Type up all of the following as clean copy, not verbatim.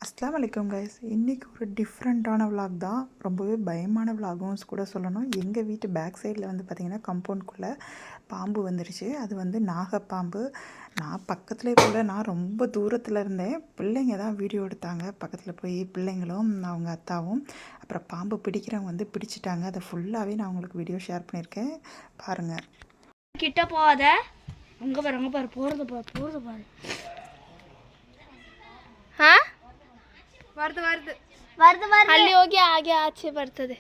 அஸ்ஸலாமு அலைக்கும் கைஸ். இன்றைக்கி ஒரு டிஃப்ரெண்ட்டான விலாக் தான். ரொம்பவே பயமான விலாகும் கூட சொல்லணும். எங்கள் வீட்டு பேக் சைடில் வந்து பார்த்திங்கன்னா கம்பவுண்ட்குள்ளே பாம்பு வந்துருச்சு. அது வந்து நாகப்பாம்பு. நான் பக்கத்துலேயே கூட நான் ரொம்ப தூரத்தில் இருந்தேன். பிள்ளைங்க தான் வீடியோ எடுத்தாங்க. பக்கத்தில் போய் பிள்ளைங்களும் அவங்க அத்தாவும் அப்புறம் பாம்பு பிடிக்கிறவங்க வந்து பிடிச்சிட்டாங்க. அதை ஃபுல்லாகவே நான் உங்களுக்கு வீடியோ ஷேர் பண்ணியிருக்கேன், பாருங்கள். கிட்ட போகாத, அங்கே பாரு போகிறது பாரு. हाँ वर्द ಅಲ್ಲಿ ಹೋಗಿ ಹಾಗೆ ಆಚೆ ಬರ್ತದೆ.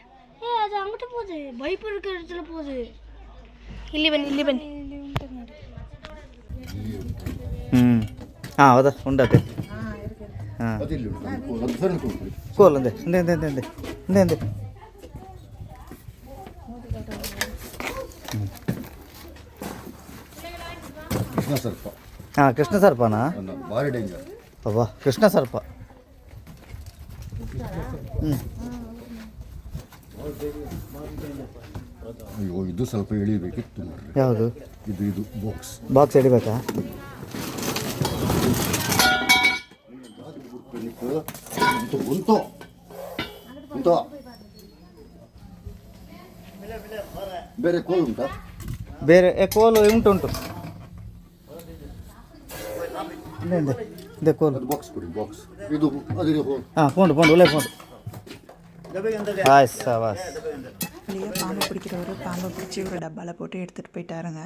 ಅದು ಅಂಗಟ ಪೋದೆ ಭಯಪಡಕರ್ತಲ ಪೋದೆ. ಇಲ್ಲಿ ಬನ್ನಿ ಉಂಟು ನೋಡಿ. ಹೌದಾ ಉಂಟದೆ. ಅದಿಲ್ಲ ಕೋಲ್ ಅಂದೆ ಕೃಷ್ಣ ಸರ್ಪ. ಕೃಷ್ಣ ಸರ್ಪನಾ? ಭಾರಿ ಡೇಂಜರ್. ಅಬ್ಬಾ ಕೃಷ್ಣ ಸರ್ಪ. ಅಯ್ಯೋ ಇದು ಸ್ವಲ್ಪ ಎಳಿಬೇಕಿತ್ತು. ಯಾವುದು ಇದು ಬಾಕ್ಸ್ ಎಳಿಬೇಕಾ? ಬೇರೆ ಕೋಲ್ ಉಂಟಾ? ಬೇರೆ ಕೋಲು ಉಂಟು. ಕೋಲು ಬಾಕ್ಸ್ ಕೊಡಿ. ಬಾಕ್ಸ್ ಇದು ಅದಕ್ಕೆ போண்டு உள்ளே போண்டு. சாவாஸ். பாம்பு பிடிக்கிறவர் பாம்பை பிடிச்சி ஒரு டப்பாவில் போட்டு எடுத்துகிட்டு போயிட்டாருங்க.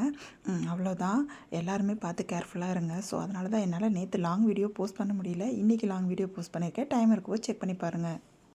அவ்வளோதான். எல்லாருமே பார்த்து கேர்ஃபுல்லாக இருங்க. ஸோ அதனால தான் என்னால் நேற்று லாங் வீடியோ போஸ்ட் பண்ண முடியல. இன்றைக்கி லாங் வீடியோ போஸ்ட் பண்ணியிருக்கேன். டைம் இருக்கும்போது செக் பண்ணி பாருங்கள்.